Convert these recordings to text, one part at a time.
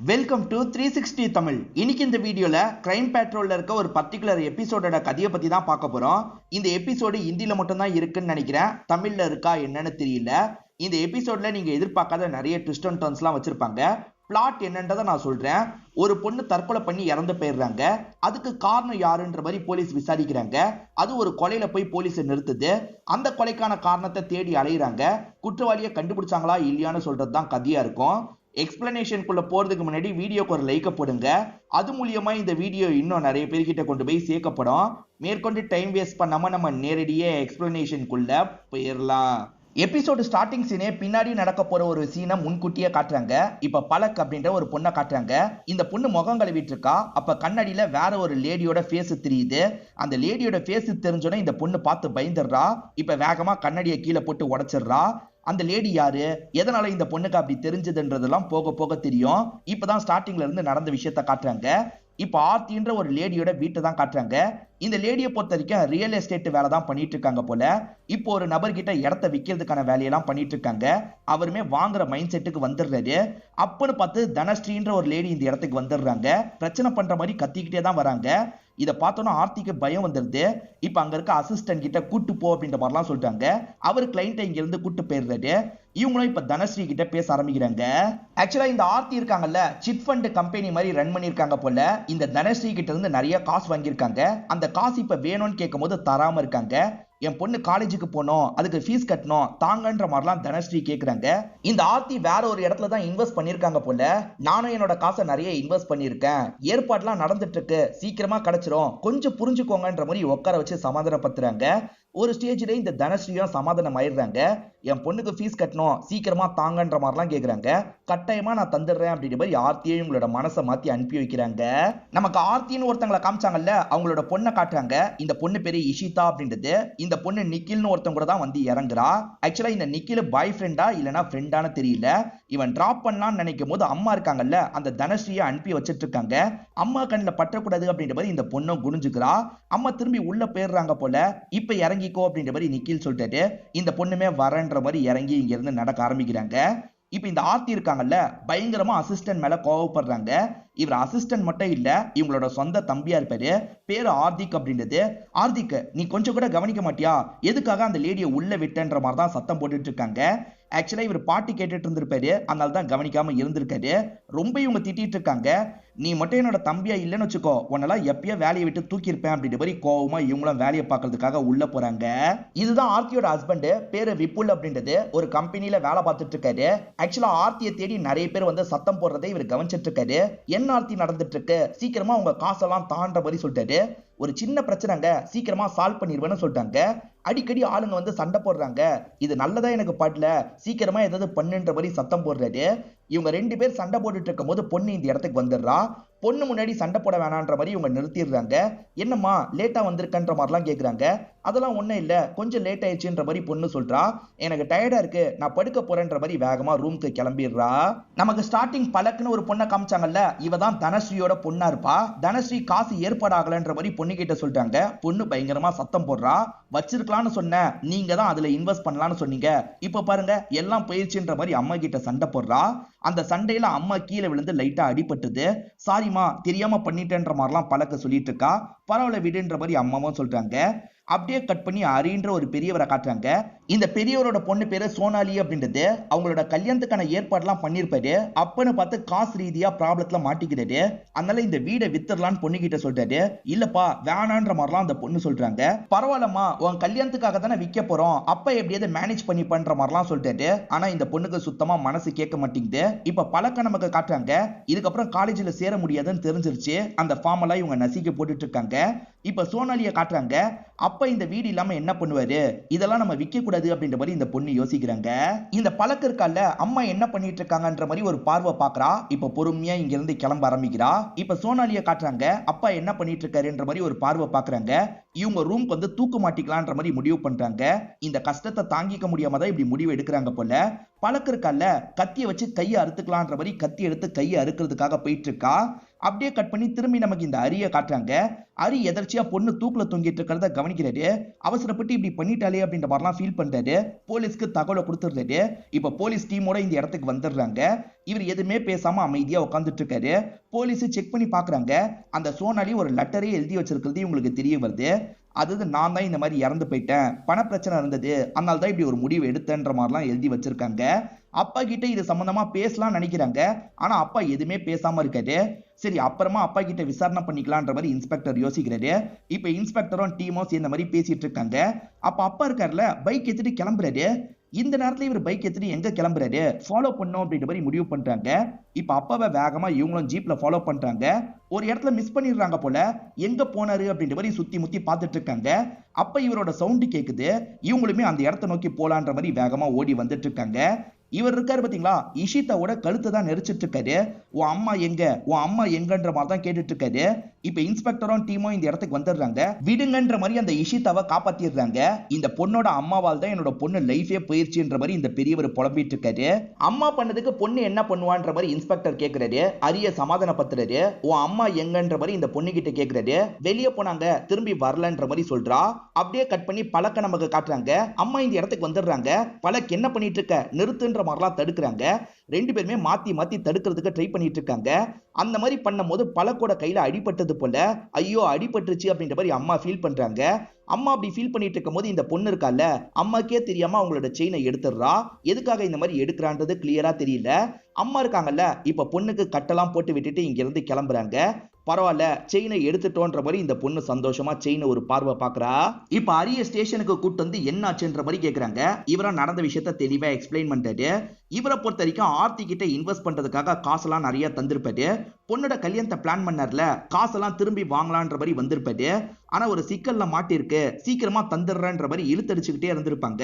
Welcome to 360 Tamil. இன்னைக்கு இந்த வீடியோல கிரைம் பேட்ரோல்ல இருக்க ஒரு பர்டிகுலர் எபிசோடோட கதையை பத்தி தான் பார்க்க போறோம். இந்த எபிசோடு ஹிந்தில மட்டும் தான் இருக்குன்னு நினைக்கிறேன். தமிழ்ல இருக்கா என்னன்னு தெரியல. இந்த எபிசோட்ல நீங்க எதிர்பார்க்காத நிறைய ட்விஸ்ட் அண்ட் டர்ன்ஸ்லாம் வச்சிருப்பாங்க. பிளாட் என்னன்றதை நான் சொல்றேன். ஒரு பொண்ணு தற்கொலை பண்ணி இறந்து போயிடுறாங்க. அதுக்கு காரணம் யாருன்ற மாதிரி போலீஸ் விசாரிக்கிறாங்க. அது ஒரு கொலையில போய் போலீஸ் நிறுத்துது. அந்த கொலைக்கான காரணத்தை தேடி அலையிறாங்க. குற்றவாளியை கண்டுபிடிச்சாங்களா இல்லையான்னு சொல்றது தான் கதையா இருக்கும். எக்ஸ்பிளனேஷனுக்குள்ள போறதுக்கு முன்னாடி வீடியோக்கு ஒரு லைக் போடுங்க. அது மூலியமா இந்த வீடியோ இன்னும் நிறைய பேர்கிட்ட கொண்டு போய் சேர்க்கப்படும். மேற்கொண்டு டைம் வேஸ்ட் பண்ணாம நம்ம நேரடியே எக்ஸ்பிளனேஷனுக்குள்ள போயிடலாம். எபிசோடு ஸ்டார்டிங் சீனே பின்னாடி நடக்க போற ஒரு சீனை முன்கூட்டியே காட்டுறாங்க. இப்ப பலக் அப்படின்ற ஒரு பொண்ணை காட்டுறாங்க. இந்த பொண்ணு முகம் கழுவிட்டு இருக்கா. அப்ப கண்ணாடியில வேற ஒரு லேடியோட ஃபேஸ் தெரியுது. அந்த லேடியோட ஃபேஸ் தெரிஞ்சோன்னே இந்த பொண்ணு பார்த்து பயந்துடுறா. இப்ப வேகமா கண்ணாடியை கீழே போட்டு உடைச்சிடுறா. அந்த லேடி யாரு, எதனால இந்த பொண்ணுக்கு அப்படி தெரிஞ்சதுன்றதெல்லாம் போக போக தெரியும். இப்பதான் ஸ்டார்டிங்ல இருந்து நடந்த விஷயத்த காட்டுறாங்க. இப்ப ஆர்த்தின்ற ஒரு லேடியோட வீட்டை தான் காட்டுறாங்க. இந்த லேடியை பொறுத்த வரைக்கும் ரியல் எஸ்டேட் வேலை தான் பண்ணிட்டு இருக்காங்க போல. இப்போ ஒரு நபர்கிட்ட இடத்த விற்கிறதுக்கான வேலையெல்லாம் பண்ணிட்டு இருக்காங்க. அவருமே வாங்குற மைண்ட் செட்டுக்கு வந்துடுறாரு. அப்பன்னு பார்த்து தனஸ்ரீன்ற ஒரு லேடி இந்த இடத்துக்கு வந்துடுறாங்க. பிரச்சனை பண்ற மாதிரி கத்திக்கிட்டே தான் வராங்க. இதை பார்த்தோன்னா ஆர்த்திக்கு பயம் வந்துருது. இப்ப அங்க இருக்க அசிஸ்டன்ட் கிட்ட கூட்டு போ அப்படின்ற மாதிரிலாம் சொல்றாங்க. அவர் கிளைண்ட்டை இங்க இருந்து கூட்டு போயிடுறாரு. இவங்களும் இப்ப தனஸ்ரீ கிட்ட பேச ஆரம்பிக்கிறாங்க. ஆக்சுவலா இந்த ஆர்த்தி இருக்காங்கல்ல, சிட் ஃபண்ட் கம்பெனி மாதிரி ரன் பண்ணிருக்காங்க போல. இந்த தனஸ்ரீ கிட்ட இருந்து நிறைய காசு வாங்கியிருக்காங்க. அந்த காசு இப்ப வேணும்னு கேட்கும் போது தராம இருக்காங்க. என் பொண்ணு காலேஜுக்கு போனோம், அதுக்கு ஃபீஸ் கட்டணும் தாங்கன்ற மாதிரிலாம் தனஸ்ரீ கேக்குறாங்க. இந்த ஆர்த்தி வேற ஒரு இடத்துல தான் இன்வெஸ்ட் பண்ணிருக்காங்க போல. நானும் என்னோட காசை நிறைய இன்வெஸ்ட் பண்ணிருக்கேன், ஏற்பாடுலாம் நடந்துட்டு இருக்கு, சீக்கிரமா கிடைச்சிரும், கொஞ்சம் புரிஞ்சுக்கோங்கன்ற மாதிரி உட்கார வச்சு சமாதானப்படுத்துறாங்க. ஒரு ஸ்டேஜ்ல இந்த தனஸ்ரீயும் சமாதானம் ஆயிடுறாங்க. என் பொண்ணுக்கு ஃபீஸ் கட்டணும், சீக்கிரமா தாங்கன்ற மாதிரிலாம் கேக்குறாங்க. கட்டாயமா நான் தந்துடுறேன் அப்படின்ற மாதிரி ஆர்த்தியை உங்களோட மனசை மாத்தி அனுப்பி வைக்கிறாங்க. நமக்கு ஆர்த்தின்னு ஒருத்தங்களை காமிச்சாங்கல்ல, அவங்களோட பொண்ணை காட்டுறாங்க. இந்த பொண்ணு பேரு இஷிதா அப்படின்றது. இந்த பொண்ணு நிக்கில்னு ஒருத்தன் கூட தான் வந்து இறங்குறா. ஆக்சுவலா இந்த நிக்கில் பாய் ஃப்ரெண்டா இல்லனா ஃப்ரெண்டானு தெரியல. இவன் டிராப் பண்ணலாம்னு நினைக்கும் போது அம்மா இருக்காங்கல்ல, அந்த தனஸ்ரீயை அனுப்பி வச்சிட்டு இருக்காங்க. அம்மா கண்ணில் பற்றக்கூடாது அப்படின்ற மாதிரி இந்த பொண்ணும் குனிஞ்சுக்கிறா. அம்மா திரும்பி உள்ள போயிடுறாங்க போல. இப்ப இறங்கிக்கோ அப்படின்ற மாதிரி நிக்கில் சொல்லிட்டு இந்த பொண்ணுமே வரன்ற மாதிரி இறங்கி இங்க இருந்து நடக்க ஆரம்பிக்கிறாங்க. இப்ப இந்த ஆர்த்தி இருக்காங்கல்ல, பயங்கரமா அசிஸ்டன்ட் மேல கோவப்படுறாங்க. இவர் அசிஸ்டன்ட் மட்டும் இல்ல, இவங்களோட சொந்த தம்பியா இருப்பாரு. பேரு ஆர்த்திக் அப்படின்றது. ஆர்த்திக், நீ கொஞ்சம் கூட கவனிக்க மாட்டியா, எதுக்காக அந்த லேடியை உள்ள விட்டன்ற மாதிரி தான் சத்தம் போட்டுட்டு இருக்காங்க. ஆக்சுவலா இவர் பாட்டி கேட்டுட்டு இருந்திருப்பாரு, அதனால தான் கவனிக்காம இருந்திருக்காரு. ரொம்ப இவங்க திட்டிட்டு இருக்காங்க. நீ மட்டும் என்னோட தம்பியா இல்லைன்னு வச்சுக்கோ, உன்னெல்லாம் எப்பயோ வேலையை விட்டு தூக்கி இருப்பேன் அப்படின்ற மாதிரி கோவமா இவங்களும் வேலையை பார்க்கறதுக்காக உள்ள போறாங்க. இதுதான் ஆர்த்தியோட ஹஸ்பண்ட், பேரு விபுல் அப்படின்றது. ஒரு கம்பெனில வேலை பார்த்துட்டு இருக்காரு. ஆக்சுவலா ஆர்த்தியை தேடி நிறைய பேர் வந்து சத்தம் போடுறதை இவர் கவனிச்சிட்டு இருக்காரு. என்ன ஆர்த்தி நடந்துட்டு இருக்கு, சீக்கிரமா உங்க காசெல்லாம் தாண்ட மாதிரி சொல்லிட்டாரு. ஒரு சின்ன பிரச்சனைங்க, சீக்கிரமா சால்வ் பண்ணிடுவேன்னு சொல்லிட்டாங்க. அடிக்கடி ஆளுங்க வந்து சண்டை போடுறாங்க. இது நல்லதா எனக்கு பாடல, சீக்கிரமா ஏதாவது பண்ணுன்ற மாதிரி சத்தம் போடுறாரு. இவங்க ரெண்டு பேர் சண்டை போட்டுட்டு இருக்கும் போது பொண்ணு இந்த இடத்துக்கு வந்துடுறா. பொண்ணு முன்னாடி சண்டை போட வேணான்ற மாதிரி இவங்க நிறுத்திடுறாங்க. என்னம்மா லேட்டா வந்திருக்கன்ற மாதிரிலாம் கேக்குறாங்க. அதெல்லாம் ஒண்ணும் இல்ல, கொஞ்சம் லேட் ஆயிடுச்சுன்ற மாதிரி பொண்ணு சொல்றா. எனக்கு டயர்டா இருக்கு, நான் படுக்க போறேன்ற மாதிரி வேகமா ரூமுக்கு கிளம்பிடுறா. நமக்கு ஸ்டார்டிங் பலக்குன்னு ஒரு பொண்ணை காமிச்சாங்கல்ல, இவ தான் தனஸ்ரீயோட பொண்ணா இருப்பா. தனஸ்ரீ காசு ஏற்பாடு ஆகலன்ற மாதிரி பொண்ணு கிட்ட சொல்லிட்டாங்க. பொண்ணு பயங்கரமா சத்தம் போடுறா. வச்சிருக்கலாம்னு சொன்ன, நீங்க தான் அதுல இன்வெஸ்ட் பண்ணலாம்னு சொன்னீங்க, இப்ப பாருங்க எல்லாம் போயிடுச்சுன்ற மாதிரி அம்மா கிட்ட சண்டை போடுறா. அந்த சண்டையில அம்மா கீழே விழுந்து லைட்டா அடிபட்டுது. சாரிமா, தெரியாம பண்ணிட்டேன்ற மாதிரிலாம் பலக்க சொல்லிட்டு இருக்கா. பரவாயில்ல விடுன்ற மாதிரி அம்மாவும் சொல்றாங்க. அப்படியே கட் பண்ணி ஹரின்ற ஒரு பெரியவரை காட்டுறாங்க. இந்த பெரியவரோட பொண்ணு பேரு சோனாலி அப்படின்றது. அவங்களோட கல்யாணத்துக்கான ஏற்பாடுலாம் பண்ணிருப்பாரு. அப்பன்னு பார்த்து காசு ரீதியா ப்ராப்ளத்துல மாட்டிக்கிறாரு. அதனால இந்த வீடை வித்துடலான்னு பொண்ணு கிட்ட சொல்றாரு. இல்லப்பா வேணான்ற மாதிரிலாம் அந்த பொண்ணு சொல்றாங்க. பரவாயில்லம்மா, உன் கல்யாணத்துக்காக தானே விற்க போறோம், அப்ப எப்படியாவது மேனேஜ் பண்ணி பண்ற மாதிரிலாம் சொல்லிட்டாரு. ஆனா இந்த பொண்ணுக்கு சுத்தமா மனசு கேட்க மாட்டேங்குது. இப்ப பழக்க நமக்கு காட்டுறாங்க. இதுக்கப்புறம் காலேஜ்ல சேர முடியாதுன்னு தெரிஞ்சிருச்சு. அந்த ஃபார்ம் எல்லாம் இவங்க நசிக்க போட்டுட்டு இருக்காங்க. இப்ப சோனாலியை காட்டுறாங்க. அப்ப இந்த வீடு இல்லாம என்ன பண்ணுவாரு, இதெல்லாம் நம்ம விற்க கூடாது அப்படின்ற மாதிரி இந்த பொண்ணு யோசிக்கிறாங்க. இந்த பழக்க இருக்கால, அம்மா என்ன பண்ணிட்டு இருக்காங்கன்ற மாதிரி ஒரு பார்வை பாக்குறா. இப்ப பொறுமையா இங்க இருந்து கிளம்ப ஆரம்பிக்கிறா. இப்ப சோனாலியை காட்டுறாங்க. அப்பா என்ன பண்ணிட்டு இருக்காருன்ற மாதிரி ஒரு பார்வை பாக்குறாங்க. இவங்க ரூம்க்கு வந்து தூக்க மாட்டிக்கலான்ற மாதிரி முடிவு பண்றாங்க. இந்த கஷ்டத்தை தாங்கிக்க முடியாம தான் இப்படி முடிவு எடுக்கிறாங்க போல. பழக்க இருக்கால, கத்தியை வச்சு கையை அறுத்துக்கலான்ற மாதிரி கத்தி எடுத்து கையை அறுக்கிறதுக்காக போயிட்டு இருக்கா. அப்படியே கட் பண்ணி திரும்பி நமக்கு இந்த அரிய காட்டுறாங்க. அரி எதர்ச்சியா பொண்ணு தூக்குல தொங்கிட்டு இருக்கிறத கவனிக்கிறாரு. அவசரப்பட்டு இப்படி பண்ணிட்டாலே அப்படின்ற மாதிரிலாம் ஃபீல் பண்றாரு. போலீஸ்க்கு தகவலை கொடுத்துடுறாரு. இப்ப போலீஸ் டீமோட இந்த இடத்துக்கு வந்துடுறாங்க. இவர் எதுவுமே பேசாம அமைதியா உட்காந்துட்டு இருக்காரு. போலீஸ் செக் பண்ணி பாக்குறாங்க. அந்த சோனாலி ஒரு லெட்டரே எழுதி வச்சிருக்கிறது இவங்களுக்கு தெரிய வருது. அதாவது நான் தான் இந்த மாதிரி இறந்து போயிட்டேன், பண பிரச்சனை இருந்தது, அதனால தான் இப்படி ஒரு முடிவு எடுத்தேன்ற மாதிரிலாம் எழுதி வச்சிருக்காங்க. அப்பா கிட்ட இது சம்பந்தமா பேசலாம் நினைக்கிறாங்க. ஆனா அப்பா எதுவுமே பேசாம இருக்காரு. சரி அப்புறமா அப்பா கிட்ட விசாரணை பண்ணிக்கலான்ற மாதிரி இன்ஸ்பெக்டர் யோசிக்கிறாரு. இப்ப இன்ஸ்பெக்டரும் டீமும் சேர்ந்த மாதிரி பேசிட்டு இருக்காங்க. அப்ப அப்பா இருக்காருல, பைக் எடுத்துட்டு கிளம்புறாரு. இந்த நேரத்துல இவர் பைக் எடுத்துட்டு எங்க கிளம்புறாரு, ஃபாலோ பண்ணும் அப்படின்ற மாதிரி முடிவு பண்றாங்க. இப்ப அப்பாவை வேகமா இவங்களும் ஜீப்ல ஃபாலோ பண்றாங்க. ஒரு இடத்துல மிஸ் பண்ணிடுறாங்க போல. எங்க போனாரு அப்படின்ற மாதிரி சுத்தி முத்தி பார்த்துட்டு இருக்காங்க. அப்ப இவரோட சவுண்டு கேக்குது. இவங்களுமே அந்த இடத்தை நோக்கி போலான்ற மாதிரி வேகமா ஓடி வந்துட்டு இருக்காங்க. இவர் இருக்காரு பாத்தீங்களா, இஷிதாவோட கழுத்தை தான் நெரிச்சிட்டு இருக்காரு. உன் அம்மா எங்க, உன் அம்மா எங்கன்ற மாதிரி தான் கேட்டுட்டு இருக்காரு. இப்ப இன்ஸ்பெக்டரும் டீமும் இந்த இடத்துக்கு வந்துடுறாங்க. விடுங்கன்ற மாதிரி அந்த இஷிதாவை காப்பாத்திடுறாங்க. இந்த பொண்ணோட அம்மாவால் தான் என்னோட பொண்ணு லைஃபே போயிருச்சுன்ற மாதிரி இந்த பெரியவர் புலம்பிட்டு இருக்காரு. அம்மா பண்ணதுக்கு பொண்ணு என்ன பண்ணுவான்ற மாதிரி இன்ஸ்பெக்டர் கேக்குறாரு. அரிய சமாதானப்படுத்துறாரு. உன் அம்மா எங்கன்ற மாதிரி இந்த பொண்ணு கிட்ட கேக்குறாரு. வெளியே போனாங்க, திரும்பி வரலன்ற மாதிரி சொல்றா. அப்படியே கட் பண்ணி பழக்க நமக்கு காட்டுறாங்க. அம்மா இந்த இடத்துக்கு வந்துடுறாங்க. பழக் என்ன பண்ணிட்டு இருக்க, நிறுத்துன்ற மாதிரிலாம் தடுக்கிறாங்க. ரெண்டு பேருமே மாத்தி மாத்தி தடுக்கிறதுக்கு ட்ரை பண்ணிட்டு இருக்காங்க. அந்த மாதிரி பண்ணும்போது பழக்கோட கையில அடிபட்டது போல, ஐயோ அடிபட்டுருச்சு அப்படின்ற மாதிரி அம்மா ஃபீல் பண்றாங்க. அம்மா அப்படி ஃபீல் பண்ணிட்டு இருக்கும் போது இந்த பொண்ணு இருக்கால, அம்மாக்கே தெரியாம அவங்களோட செயினை எடுத்துடுறா. எதுக்காக இந்த மாதிரி எடுக்கிறான்றது கிளியரா தெரியல. அம்மா இருக்காங்கல்ல, இப்ப பொண்ணுக்கு கட்டெல்லாம் போட்டு விட்டுட்டு இங்க இருந்து கிளம்புறாங்க. பரவாயில்ல, செயினை எடுத்துட்டோன்ற மாதிரி இந்த பொண்ணு சந்தோஷமா செயினை ஒரு பார்வை பாக்குறா. இப்ப அரிய ஸ்டேஷனுக்கு கூட்டு வந்து என்ன ஆச்சுன்ற மாதிரி கேக்குறாங்க. இவரா நடந்த விஷயத்த தெளிவா எக்ஸ்பிளைன் பண்றாரு. இவரை பொறுத்த வரைக்கும் ஆர்த்தி கிட்ட இன்வெஸ்ட் பண்றதுக்காக காசெல்லாம் நிறைய தந்திருப்பாரு. பொண்ணோட கல்யாணத்தை பிளான் பண்ணார்ல, காசெல்லாம் திரும்பி வாங்கலான்ற மாதிரி வந்திருப்பாரு. ஆனா ஒரு சிக்கல்ல மாட்டிருக்கு, சீக்கிரமா தந்துடுறன்ற மாதிரி இழுத்தடிச்சுக்கிட்டே இருந்திருப்பாங்க.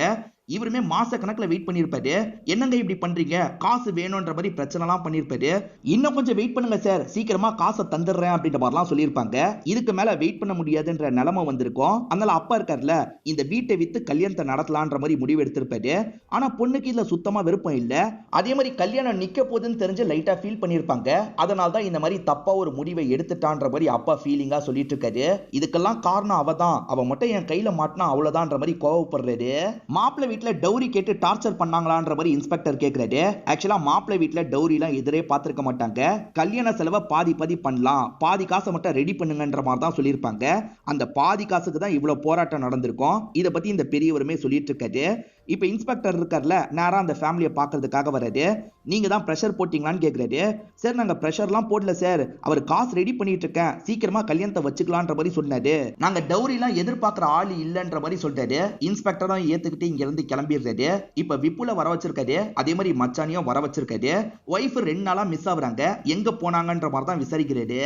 இவருமே மாச கணக்குல வெயிட் பண்ணிருப்பாரு. என்னங்க இப்படி பண்றீங்க, காசு வேணும்ன்ற மாதிரி பிரச்சனை எல்லாம் பண்ணிருப்பாரு. இன்னும் கொஞ்சம் வெயிட் பண்ணுங்க சார், சீக்கிரமா காசை தந்துடுறேன் அப்படின்ற மாதிரிலாம் சொல்லியிருப்பாங்க. இதுக்கு மேல வெயிட் பண்ண முடியாதுன்ற நிலைமை வந்திருக்கும். அதனால அப்பா இருக்காருல, இந்த வீட்டை வித்து கல்யாணத்தை நடத்தலான்ற மாதிரி முடிவு எடுத்திருப்பாரு. ஆனா பொண்ணுக்கு இதுல சுத்தமா விருப்பம் இல்ல. அதே மாதிரி கல்யாணம் நிக்க போகுதுன்னு தெரிஞ்சு லைட்டா ஃபீல் பண்ணிருப்பாங்க. அதனால தான் இந்த மாதிரி தப்பா ஒரு முடிவை எடுத்துட்டான்ற மாதிரி அப்பா ஃபீலிங்கா சொல்லிட்டு இருக்காரு. இதுக்கெல்லாம் காரணம் அவதான், அவ மட்டும் என் கையில மாட்டினா அவ்வளவுதான்ற மாதிரி கோவப்படுறாரு. மாப்பிள்ளை வீட்டுல டவுரி கேட்டு டார்ச்சர் பண்ணாங்களான்ற மாதிரி இன்ஸ்பெக்டர் கேக்குறாரு. ஆக்சுவலா மாப்பிள்ளை வீட்டுல டவுரி எல்லாம் எதிரே பார்த்திருக்க மாட்டாங்க. கல்யாண செலவை பாதி பாதி பண்ணலாம், பாதி காசை மட்டும் ரெடி பண்ணுங்கன்ற மாதிரி தான் சொல்லியிருப்பாங்க. அந்த பாதி காசுக்கு தான் இவ்வளவு போராட்டம் நடந்திருக்கும். இதை பத்தி இந்த பெரியவருமே சொல்லிட்டு இருக்காரு. இப்ப இன்ஸ்பெக்டர் இருக்கார்ல, நேரா அந்த ஃபேமிலியை பார்க்கறதுக்காக வராது. நீங்க தான் பிரஷர் போட்டீங்களான்னு கேக்குறாரு. சார் நாங்க பிரஷர்லாம் போடல சார், அவர் காசு ரெடி பண்ணிட்டு இருக்கேன், சீக்கிரமா கல்யாணத்தை வச்சுக்கலான்ற மாதிரி சொன்னாரு. நாங்க டவுரி எல்லாம் எதிர்பார்க்கிற ஆள் இல்லன்ற மாதிரி சொல்றாரு. இன்ஸ்பெக்டரும் ஏத்துக்கிட்டு இங்க இருந்து கிளம்பிடுறாரு. இப்ப விப்புல வர வச்சிருக்காரு, அதே மாதிரி மச்சானியும் வர வச்சிருக்காரு. ஒய்ஃப் 2 நாளா மிஸ் ஆகுறாங்க, எங்க போனாங்கன்ற மாதிரி தான் விசாரிக்கிறாரு.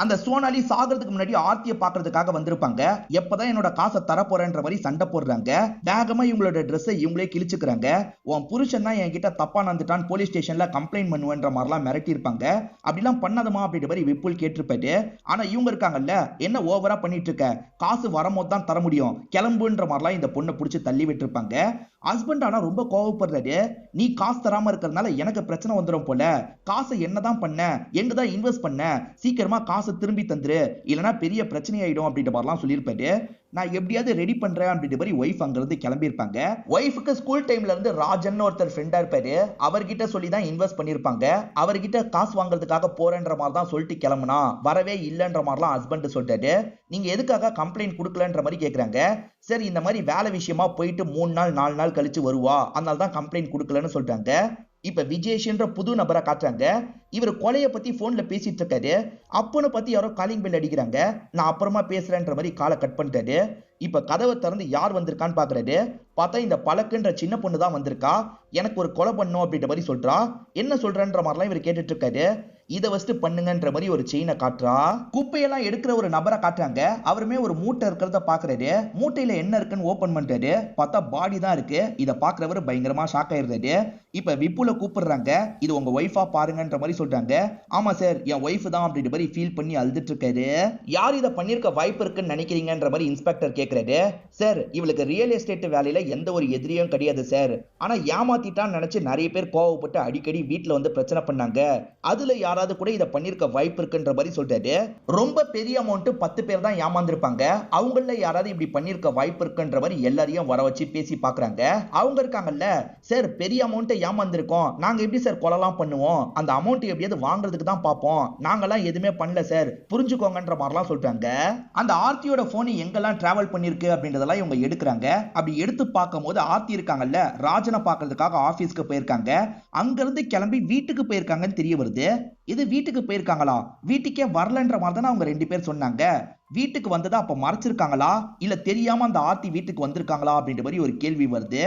அந்த சோனாலி சாகிறதுக்கு முன்னாடி ஆர்த்தியை பார்க்கறதுக்காக வந்திருப்பாங்க. எப்பதான் என்னோட காசை தர போறேன்ற மாதிரி சண்டை போடுறாங்க. வேகமா இவங்களோட ட்ரெஸ்ஸை இவங்களே கிழிச்சுக்கிறாங்க. உன் புருஷன் தான் என்கிட்ட தப்பா நடந்துட்டான், போலீஸ் ஸ்டேஷன்ல கம்ப்ளைண்ட் பண்ணுவேன்ற மாதிரிலாம் மிரட்டி இருப்பாங்க. அப்படிலாம் பண்ணாதமா அப்படின்ற மாதிரி விப்புல் கேட்டிருப்பாரு. ஆனா இவங்க இருக்காங்கல்ல, என்ன ஓவரா பண்ணிட்டு இருக்க, காசு வரும்போது தான் தர முடியும், கிளம்புன்ற மாதிரிலாம் இந்த பொண்ணை பிடிச்சி தள்ளி விட்டுருப்பாங்க. ஹஸ்பண்ட் ஆனா ரொம்ப கோவப்படுறாரு. நீ காசு தராம இருக்கிறதுனால எனக்கு பிரச்சனை வந்துடும் போல, காசை என்னதான் பண்ண, எங்கதான் இன்வெஸ்ட் பண்ண, சீக்கிரமா காசை திரும்பி தந்துரு, இல்லைன்னா பெரிய பிரச்சனை ஆயிடும் அப்படின்ற மாதிரிலாம் சொல்லியிருப்பாரு. நான் எப்படியாவது ரெடி பண்றேன் அப்படின்ற மாதிரி ஒய்ஃப் அங்க இருந்து கிளம்பி இருப்பாங்க. ஒய்ஃபுக்கு ஸ்கூல் டைம்ல இருந்து ராஜன் ஒருத்தர் ஃப்ரெண்டா இருப்பாரு. அவர்கிட்ட சொல்லி தான் இன்வெஸ்ட் பண்ணிருப்பாங்க. அவர்கிட்ட காசு வாங்குறதுக்காக போறேன்ற மாதிரி தான் சொல்லிட்டு கிளம்புனா, வரவே இல்லைன்ற மாதிரிலாம் ஹஸ்பண்ட் சொல்லிட்டாரு. நீங்க எதுக்காக கம்ப்ளைண்ட் கொடுக்கலன்ற மாதிரி கேக்குறாங்க. சரி இந்த மாதிரி வேலை விஷயமா போயிட்டு 3 நாள் 4 நாள் கழிச்சு வருவா, அதனால தான் கம்ப்ளைண்ட் கொடுக்கலன்னு சொல்றாங்க. இப்ப விஜேஷ்ன்ற புது நபரை காட்டுறாங்க. இவர் கொலைய பத்தி போன்ல பேசிட்டு இருக்காரு. அப்பன்னு பத்தி யாரோ காலிங் பெல் அடிக்கிறாங்க. நான் அப்புறமா பேசுறேன்ற மாதிரி காலை கட் பண்ணிட்டாரு. இப்ப கதவை திறந்து யார் வந்திருக்கான்னு பாக்குறாரு. பார்த்தா இந்த பழக்குன்ற சின்ன பொண்ணு தான் வந்திருக்கா. எனக்கு ஒரு கொலை பண்ணும் அப்படின்ற மாதிரி சொல்றா. என்ன சொல்றன்ற மாதிரிலாம் இவர் கேட்டுட்டு இருக்காரு. இதை வச்சுட்டு பண்ணுங்கன்ற மாதிரி ஒரு செயினை காட்டுறா. குப்பையெல்லாம் எடுக்கிற ஒரு நபரை காட்டுறாங்க. அவருமே ஒரு மூட்டை இருக்கிறத பாக்குறாரு. மூட்டையில என்ன இருக்குன்னு ஓபன் பண்றாரு. பார்த்தா பாடி தான் இருக்கு. இதை பாக்குறவர் பயங்கரமா ஷாக் ஆயிடுறாரு. இப்ப விப்புல கூப்பிடுறாங்க. இது உங்க ஒய்ஃபா பாருங்கன்ற மாதிரி சொல்றாங்க. ஆமா சார், என் ஒய்ஃப் தான் அப்படின்ற மாதிரி ஃபீல் பண்ணி அழுதுட்டு இருக்காரு. யார் இதை பண்ணிருக்க வாய்ப்பு இருக்குன்னு நினைக்கிறீங்கன்ற மாதிரி இன்ஸ்பெக்டர் கேக்குறாரு. சார் இவளுக்கு ரியல் எஸ்டேட் வேலையில எந்த ஒரு எதிரியும் கிடையாது சார். ஆனா ஏமாத்திட்டான்னு நினைச்சு நிறைய பேர் கோவப்பட்டு அடிக்கடி வீட்டுல வந்து பிரச்சனை பண்ணாங்க. அதுல யாராவது யாராவது கூட இதை பண்ணிருக்க வாய்ப்பு இருக்குன்ற மாதிரி சொல்றாரு. ரொம்ப பெரிய அமௌண்ட் 10 பேர் தான் ஏமாந்துருப்பாங்க, அவங்கள யாராவது இப்படி பண்ணிருக்க வாய்ப்பு இருக்குன்ற மாதிரி எல்லாரையும் வர வச்சு பேசி பாக்குறாங்க. அவங்க இருக்காங்கல்ல, சார் பெரிய அமௌண்ட் ஏமாந்துருக்கோம், நாங்க எப்படி சார் கொலைலாம் பண்ணுவோம், அந்த அமௌண்ட் எப்படியாவது வாங்குறதுக்கு தான் பார்ப்போம், நாங்கெல்லாம் எதுவுமே பண்ணல சார் புரிஞ்சுக்கோங்கன்ற மாதிரிலாம் சொல்றாங்க. அந்த ஆர்த்தியோட போன் எங்கெல்லாம் டிராவல் பண்ணிருக்கு அப்படின்றதெல்லாம் இவங்க எடுக்கிறாங்க. அப்படி எடுத்து பார்க்கும் போது ஆர்த்தி இருக்காங்கல்ல, ராஜனை பார்க்கறதுக்காக ஆபீஸ்க்கு போயிருக்காங்க. அங்கிருந்து கிளம்பி வீட்டுக்கு போயிருக்காங்கன்னு தெரிய வருது. இது வீட்டுக்கு போயிருக்காங்களா, வீட்டுக்கே வரலன்ற மாதிரி தானே அவங்க 2 பேர் சொன்னாங்க. வீட்டுக்கு வந்ததா அப்ப மறைச்சிருக்காங்களா, இல்ல தெரியாம அந்த ஆர்த்தி வீட்டுக்கு வந்திருக்காங்களா அப்படின்ற மாதிரி ஒரு கேள்வி வருது.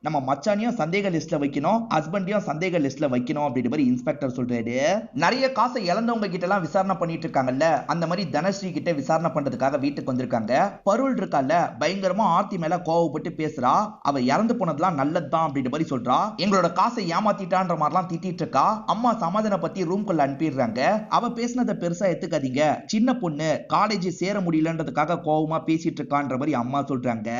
நம்ம மச்சானியும் சந்தேக லிஸ்ட்ல வைக்கணும், ஹஸ்பண்டையும் சந்தேக லிஸ்ட்ல வைக்கணும் அப்படின்ற மாதிரி இன்ஸ்பெக்டர் சொல்றாரு. நிறைய காசை இழந்தவங்க கிட்ட எல்லாம் விசாரணை பண்ணிட்டு இருக்காங்கல்ல, அந்த மாதிரி தனஸ்ரீ கிட்ட விசாரணை பண்றதுக்காக வீட்டுக்கு வந்திருக்காங்க. பருள் இருக்கால, பயங்கரமா ஆர்த்தி மேல கோவப்பட்டு பேசுறா. அவ இறந்து போனதுலாம் நல்லதுதான் அப்படின்ற மாதிரி சொல்றா. எங்களோட காசை ஏமாத்திட்டான்ற மாதிரிலாம் திட்டிட்டு இருக்கா. அம்மா சமாதான பத்தி ரூம்குள்ள அனுப்பிடுறாங்க. அவ பேசினதை பெருசா எடுத்துக்காதீங்க, சின்ன பொண்ணு காலேஜ் சேர முடியலன்றதுக்காக கோவமா பேசிட்டு இருக்கான்ற மாதிரி அம்மா சொல்றாங்க.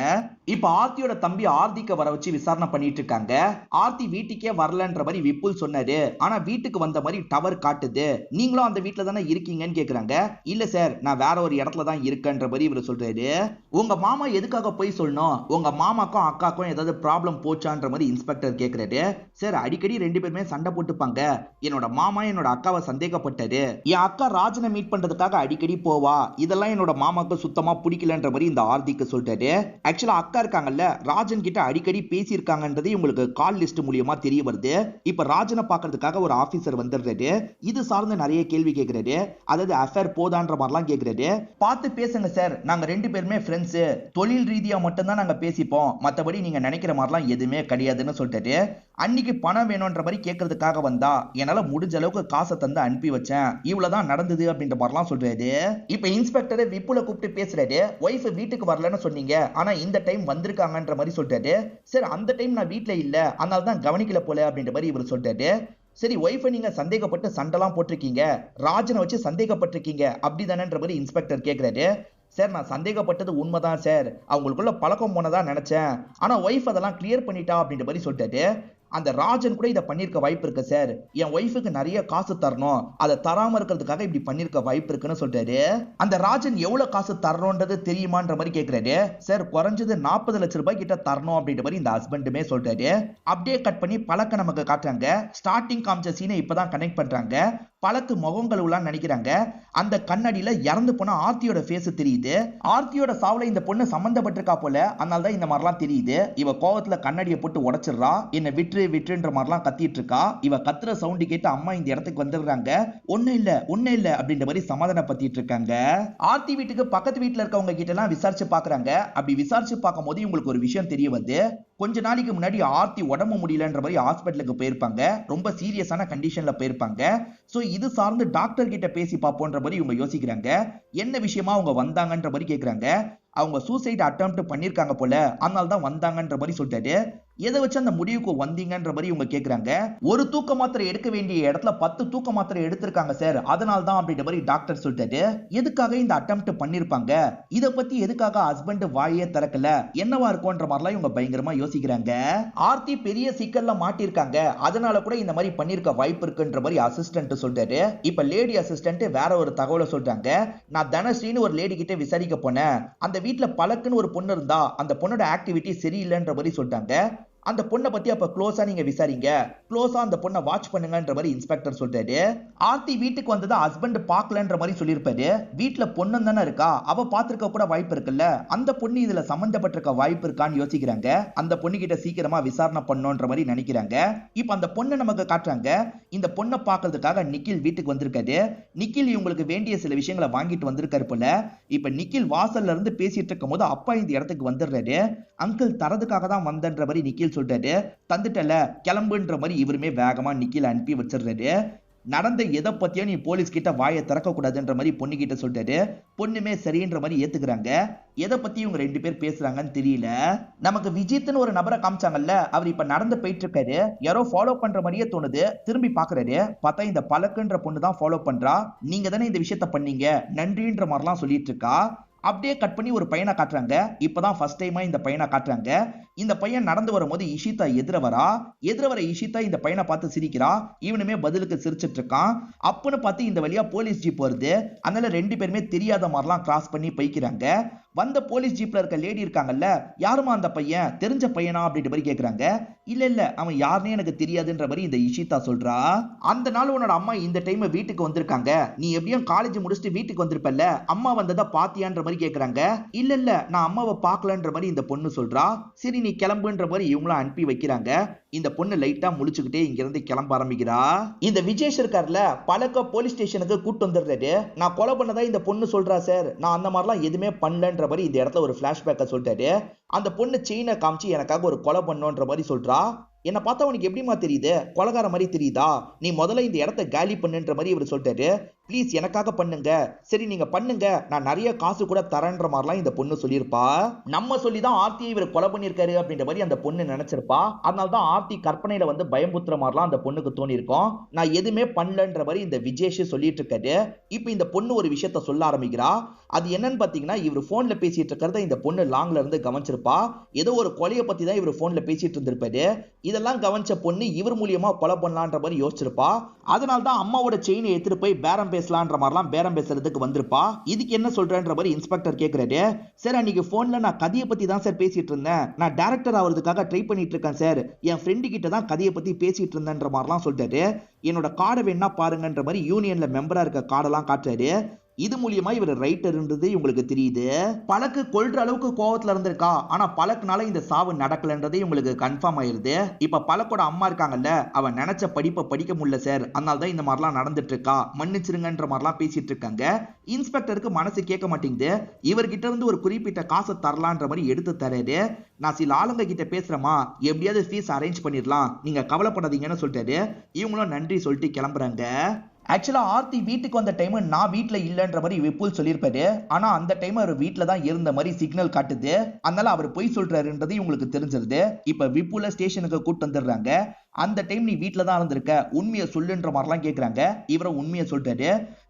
இப்ப ஆர்த்தியோட தம்பி ஆர்த்திக்க வர வச்சு விசாரணை பண்ணிட்டு இருக்காங்க. ஆர்த்தி வீட்டுக்கே வரலன்ற மாதிரி விப்புல் சொன்னாரு, ஆனா வீட்டுக்கு வந்த மாதிரி டவர் காட்டுது, நீங்களும் அந்த வீட்டுல தானே இருக்கீங்கன்னு கேக்குறாங்க. இல்ல சார், நான் வேற ஒரு இடத்துல தான் இருக்கேன்ற மாதிரி இவர் சொல்றாரு. உங்க மாமா எதுக்காக போய் சொல்லணும், உங்க மாமாக்கும் அக்காக்கும் ஏதாவது ப்ராப்ளம் போச்சான்ற மாதிரி இன்ஸ்பெக்டர் கேக்குறாரு. சார் அடிக்கடி 2 பேருமே சண்டை போட்டுப்பாங்க, என்னோட மாமா என்னோட அக்காவை சந்தேகப்பட்டாரு, என் அக்கா ராஜனை மீட் பண்றதுக்காக அடிக்கடி போவா, இதெல்லாம் என்னோட மாமாக்கு சுத்தமா பிடிக்கலன்ற மாதிரி இந்த ஆர்த்திக்கு சொல்றாரு. ஆக்சுவலா அக்கா இருக்காங்கல்ல, ராஜன் கிட்ட அடிக்கடி பேசியிருக்காங்கன்றது உங்களுக்கு கால் லிஸ்ட் மூலியமா தெரிய வருது. இப்ப ராஜனை பார்க்கிறதுக்காக ஒரு ஆபீசர் வந்துடுறாரு. இது சார்ந்து நிறைய கேள்வி கேட்கிறாரு. அதாவது அஃபேர் போதான்ற மாதிரிலாம் கேட்கிறாரு. பார்த்து பேசுங்க சார், நாங்க 2 பேருமே ஃப்ரெண்ட்ஸ், தொழில் ரீதியா மட்டும் தான் நாங்க பேசிப்போம், மத்தபடி நீங்க நினைக்கிற மாதிரிலாம் எதுவுமே கிடையாதுன்னு சொல்லிட்டாரு. அன்னைக்கு பணம் வேணும்ன்ற மாதிரி கேட்கறதுக்காக வந்தா, என்னால முடிஞ்ச அளவுக்கு காசை தந்து அனுப்பி வச்சேன், இவ்வளவுதான் நடந்தது அப்படின்ற மாதிரிலாம் சொல்றாரு. இப்ப இன்ஸ்பெக்டர் விப்புல கூப்பிட்டு பேசுறாரு. ஒய்ஃப் வீட்டுக்கு வரலன்னு சொன்னீங்க, ஆனா இந்த டைம் வந்திருக்காங்கன்ற மாதிரி சொல்றாரு. சார் அந்த டைம் நான் வீட்ல இல்ல, அதனால தான் கவனிக்கல போல அப்படின்ற மாதிரி இவர் சொல்றாரு. சரி, ஒய்ஃபை நீங்க சந்தேகப்பட்டு சண்டைலாம் போட்டிருக்கீங்க, ராஜனை வச்சு சந்தேகப்பட்டிருக்கீங்க அப்படிதானன்ற மாதிரி இன்ஸ்பெக்டர் கேட்கிறாரு. சார் நான் சந்தேகப்பட்டது உண்மைதான் சார், அவங்களுக்குள்ள பழக்கம் போனதா நினைச்சேன், ஆனா ஒய்ஃப் அதெல்லாம் கிளியர் பண்ணிட்டா அப்படின்ற மாதிரி சொல்லிட்டாரு. அந்த ராஜன் கூட இதை பண்ணிருக்க வாய்ப்பு இருக்கு சார், என் ஒய்ஃபுக்கு நிறைய காசு தரணும், அதை தராம இருக்கிறதுக்காக இப்படி பண்ணிருக்க வாய்ப்பு இருக்குன்னு சொல்றாரு. அந்த ராஜன் எவ்வளவு காசு தரணும்ன்றது தெரியுமான்ற மாதிரி கேட்கிறாரு. சார் குறைஞ்சது 40 லட்சம் ரூபாய் கிட்ட தரணும் அப்படின்ற மாதிரி இந்த ஹஸ்பண்டுமே சொல்றாரு. அப்படியே கட் பண்ணி பழக்க நமக்கு காட்டுறாங்க. ஸ்டார்டிங் காமிச்ச சீனை இப்பதான் கனெக்ட் பண்றாங்க. பழக்கு முகங்களும் நினைக்கிறாங்க. அந்த கண்ணாடியில இறந்து போன ஆர்த்தியோட ஃபேஸ் தெரியுது. ஆர்த்தியோட சாவுல இந்த பொண்ணு சம்பந்தப்பட்டிருக்கா போல, அதனாலதான் இந்த மாதிரிலாம் தெரியுது. இவ கோவத்துல கண்ணாடியை போட்டு உடைச்சிடுறா. என்ன விட்டு விட்டுன்ற மாதிரிலாம் கத்திட்டு இருக்கா. இவ கத்துற சவுண்ட் கேட்டு அம்மா இந்த இடத்துக்கு வந்துடுறாங்க. ஒண்ணு இல்ல அப்படின்ற மாதிரி சமாதானப்படுத்திட்டு இருக்காங்க. ஆர்த்தி வீட்டுக்கு பக்கத்து வீட்டுல இருக்கவங்க கிட்ட எல்லாம் விசாரிச்சு பாக்குறாங்க. அப்படி விசாரிச்சு பார்க்கும் போது உங்களுக்கு ஒரு விஷயம் தெரிய வருது. கொஞ்ச நாளைக்கு முன்னாடி ஆர்த்தி உடம்பு முடியலன்ற மாதிரி ஹாஸ்பிட்டலுக்கு போயிருப்பாங்க. ரொம்ப சீரியஸான கண்டிஷன்ல போயிருப்பாங்க. சோ இது சார்ந்து டாக்டர் கிட்ட பேசி பார்ப்போன்ற மாதிரி இவங்க யோசிக்கிறாங்க. என்ன விஷயமா அவங்க வந்தாங்கன்ற மாதிரி கேக்குறாங்க. அவங்க சூசைட் அட்டெம்ப்ட் பண்ணிருக்காங்க போல, அதனால தான் வந்தாங்கன்ற மாதிரி சொல்லிட்டாரு. எதை வச்சு அந்த முடிவுக்கு வந்தீங்கன்ற மாதிரி இவங்க கேக்குறாங்க. ஒரு தூக்க மாத்திரை எடுக்க வேண்டிய இடத்துல 10 தூக்க மாத்திரை எடுத்திருக்காங்க சார், அதனால தான் அப்படின்ற மாதிரி டாக்டர் சொல்லிட்டாரு. எதுக்காக இந்த அட்டெம்ப்ட் பண்ணிருப்பாங்க, இத பத்தி எதுக்காக ஹஸ்பண்ட் வாயே திறக்கல, என்னவா இருக்கும்ன்ற மாதிரிலாம் இவங்க பயங்கரமா யோசிக்கிறாங்க. ஆர்த்தி பெரிய சிக்கல்ல மாட்டிருக்காங்க, அதனால கூட இந்த மாதிரி பண்ணிருக்க வாய்ப்பு இருக்குன்ற மாதிரி அசிஸ்டன்ட் சொல்றாரு. இப்ப லேடி அசிஸ்டன்ட் வேற ஒரு தகவலை சொல்றாங்க. நான் தனஸ்ரீன்னு ஒரு லேடி கிட்ட விசாரிக்க போனேன், அந்த வீட்டுல பழக்குன்னு ஒரு பொண்ணு இருந்தா, அந்த பொண்ணோட ஆக்டிவிட்டி சரியில்லைன்ற மாதிரி சொல்லிட்டாங்க. அந்த பொண்ணை பத்தி அப்ப க்ளோஸா நீங்க விசாரிங்க, க்ளோஸா அந்த பொண்ணை வாட்ச் பண்ணுங்கன்ற மாதிரி இன்ஸ்பெக்டர் சொல்றாரு. ஆர்த்தி வீட்டுக்கு வந்ததா ஹஸ்பண்ட் பார்க்கலன்ற மாதிரி சொல்லியிருப்பாரு. வீட்டுல பொண்ணு தானே இருக்கா, அவ பாத்துருக்க கூட வாய்ப்பு இருக்குல்ல, அந்த பொண்ணு இதுல சம்பந்தப்பட்டிருக்க வாய்ப்பு இருக்கான்னு யோசிக்கிறாங்க. அந்த பொண்ணு கிட்ட சீக்கிரமா விசாரணை பண்ணோன்ற மாதிரி நினைக்கிறாங்க. இப்ப அந்த பொண்ணை நமக்கு காட்டுறாங்க. இந்த பொண்ணை பார்க்கறதுக்காக நிக்கில் வீட்டுக்கு வந்திருக்காரு. நிக்கில் இவங்களுக்கு வேண்டிய சில விஷயங்களை வாங்கிட்டு வந்திருக்காரு போல. இப்ப நிக்கில் வாசல்ல இருந்து பேசிட்டு இருக்கும் போது அப்பா இந்த இடத்துக்கு வந்துடுறாரு. அங்கிள் தரதுக்காக தான் வந்தன்ற மாதிரி நிக்கில் சொல்றாரு. தந்துட்டல கிளம்புன்ற மாதிரி இவருமே வேகமா நிக்கில் அனுப்பி வச்சிடுறாரு. நடந்த எதை பத்தியும் நீ போலீஸ் கிட்ட வாயை திறக்க கூடாதுன்ற மாதிரி பொண்ணு கிட்ட சொல்றாரு. பொண்ணுமே சரின்ற மாதிரி ஏத்துக்கிறாங்க. எதை பத்தி இவங்க 2 பேர் பேசுறாங்கன்னு தெரியல. நமக்கு விஜித்னு ஒரு நபரை காமிச்சாங்கல்ல, அவர் இப்ப நடந்து போயிட்டு இருக்காரு. யாரோ ஃபாலோ பண்ற மாதிரியே தோணுது. திரும்பி பாக்குறாரு, பார்த்தா இந்த பழக்குன்ற பொண்ணு தான் ஃபாலோ பண்றா. நீங்க தானே இந்த விஷயத்த பண்ணீங்க, நன்றின்ற மாதிரிலாம் சொல்லிட்டு இருக்கா. அப்படியே கட் பண்ணி ஒரு பையனை காட்டுறாங்க. இப்பதான் ஃபர்ஸ்ட் டைமா இந்த பையனை காட்டுறாங்க. இந்த பையன் நடந்து வரும்போது இஷிதா எதிர வர இஷிதா இந்த பையனை பார்த்து சிரிக்கிறா. இவனுமே பதிலுக்கு சிரிச்சிட்டு இருக்கான். அப்பன்னு பார்த்து இந்த வழியா போலீஸ் ஜீப் வருது. அதனால ரெண்டு பேருமே தெரியாத மாதிரிலாம் கிராஸ் பண்ணி போய்க்கிறாங்க. வந்த போலீஸ் ஜீப்ல இருக்க லேடி இருக்காங்கல்ல, யாருமா அந்த பையன், தெரிஞ்ச பையனா அப்படின்ற மாதிரி கேக்குறாங்க. இல்ல அவன் யாருன்னே எனக்கு தெரியாதுன்ற மாதிரி இந்த இஷிதா சொல்றா. அந்த நாள் உன்னோட அம்மா இந்த டைம் வீட்டுக்கு வந்திருக்காங்க, நீ எப்படியும் காலேஜ் முடிச்சுட்டு வீட்டுக்கு வந்திருப்பல்ல, அம்மா வந்ததை பாத்தியான்ற மாதிரி கேக்குறாங்க. இல்ல நான் அம்மாவை பார்க்கலன்ற மாதிரி இந்த பொண்ணு சொல்றா. சரி நீ கிளம்புன்ற மாதிரி இவங்களும் அனுப்பி வைக்கிறாங்க. இந்த பொண்ணு லைட்டா முழிச்சுக்கிட்டே இங்க இருந்து கிளம்ப ஆரம்பிக்கிறா. இந்த விஜேஷ் இருக்கார்ல, பழக்க போலீஸ் ஸ்டேஷனுக்கு கூட்டு வந்துடுறாரு. நான் கொலை பண்ணதா இந்த பொண்ணு சொல்றா சார், நான் அந்த மாதிரிலாம் எதுவுமே பண்ணலன்ற மாதிரி இந்த இடத்துல ஒரு பிளாஷ்பேக்கை சொல்லிட்டாரு. அந்த பொண்ணு செயினை காமிச்சு எனக்காக ஒரு கொலை பண்ணுன்ற மாதிரி சொல்றா. என்ன பார்த்தா உனக்கு எப்படிமா தெரியுது, கொலைகார மாதிரி தெரியுதா, நீ முதல்ல இந்த இடத்த காலி பண்ணுன்ற மாதிரி இவர் சொல்லிட்டாரு. ப்ளீஸ் எனக்காக பண்ணுங்க, சரி நீங்க பண்ணுங்க, நான் நிறைய காசு கூட தரேன்ற மாதிரிலாம் இந்த பொண்ணு சொல்லியிருப்பா. நம்ம சொல்லிதான் ஆர்த்தியை இவர் கொலை பண்ணியிருக்காரு அப்படின்ற மாதிரி அந்த பொண்ணு நினைச்சிருப்பா. அதனால்தான் ஆர்த்தி கற்பனையில வந்து பயமுத்துற மாதிரிலாம் அந்த பொண்ணுக்கு தோணி இருக்கும். நான் எதுவுமே பண்ணலன்ற மாதிரி இந்த விஜேஷ் சொல்லிட்டு இருக்காரு. இப்ப இந்த பொண்ணு ஒரு விஷயத்த சொல்ல ஆரம்பிக்கிறா. அது என்னன்னு பாத்தீங்கன்னா, இவர் போன்ல பேசிட்டு இருக்கிறத இந்த பொண்ணு லாங்ல இருந்து கவனிச்சிருப்பா. ஏதோ ஒரு கொலையை பத்தி தான் இவர் போன்ல பேசிட்டு இருந்திருப்பாரு. இதெல்லாம் கவனிச்ச பொண்ணு இவர் மூலியமா கொலை பண்ணலான்ற மாதிரி யோசிச்சிருப்பா. அதனால்தான் அம்மாவோட செயினை எடுத்துட்டு போய் பேரம் பேசலான்ற மாதிரிலாம் பேரம் பேசுறதுக்கு வந்திருப்பா. இதுக்கு என்ன சொல்றேன்ற மாதிரி இன்ஸ்பெக்டர் கேட்கிறாரு. சார் அன்னைக்கு போன்ல நான் கதையை பத்தி தான் சார் பேசிட்டு இருந்தேன், நான் டைரக்டர் ஆகிறதுக்காக ட்ரை பண்ணிட்டு இருக்கேன் சார், என் ஃப்ரெண்டு கிட்ட தான் கதையை பத்தி பேசிட்டு இருந்தேன்ற மாதிரிலாம் சொல்லிட்டாரு. என்னோட கார்டை வேணா பாருங்கன்ற மாதிரி யூனியன்ல மெம்பரா இருக்க கார்டெல்லாம் காட்டுறாரு. இது மூலியமா இவர் ரைட்டர்ன்றது உங்களுக்கு தெரியுது. பழக்கு கொல்ற அளவுக்கு கோவத்துல இருந்திருக்கா, ஆனா பழக்குனால இந்த சாவு நடக்கலன்றதே உங்களுக்கு கன்ஃபார்ம் ஆயிருது. இப்ப பழக்கோட அம்மா இருக்காங்கல்ல, அவன் நினைச்ச படிப்பை படிக்க முடியல சார், அதனால தான் இந்த மாதிரிலாம் நடந்துட்டு இருக்கா, மன்னிச்சிருங்கன்ற மாதிரிலாம் பேசிட்டு இருக்காங்க. இன்ஸ்பெக்டருக்கு மனசு கேட்க மாட்டேங்குது. இவர்கிட்ட இருந்து ஒரு குறிப்பிட்ட காசை தரலான்ற மாதிரி எடுத்து தராரு. நான் சில ஆளுங்க கிட்ட பேசுறேமா, எப்படியாவது ஃபீஸ் அரேஞ்ச் பண்ணிடலாம், நீங்க கவலைப்படாதீங்கன்னு சொல்லிட்டாரு. இவங்களும் நன்றி சொல்லிட்டு கிளம்புறாங்க. ஆக்சுவலா ஆர்த்தி வீட்டுக்கு வந்த டைம் நான் வீட்டுல இல்லன்ற மாதிரி விப்புல் சொல்லியிருப்பாரு. ஆனா அந்த டைம் அவர் வீட்டுல தான் இருந்த மாதிரி சிக்னல் காட்டுது. அதனால அவர் பொய் சொல்றாருன்றது இவங்களுக்கு தெரிஞ்சிருது. இப்ப விப்புல ஸ்டேஷனுக்கு கூட்டு வந்துடுறாங்க. அந்த டைம் நீ வீட்டுல தான் இருந்திருக்க, உண்மையை சொல்லுன்ற மாதிரிலாம் கேட்கறாங்க. இவரும் உண்மையை சொல்லிட்டாரு.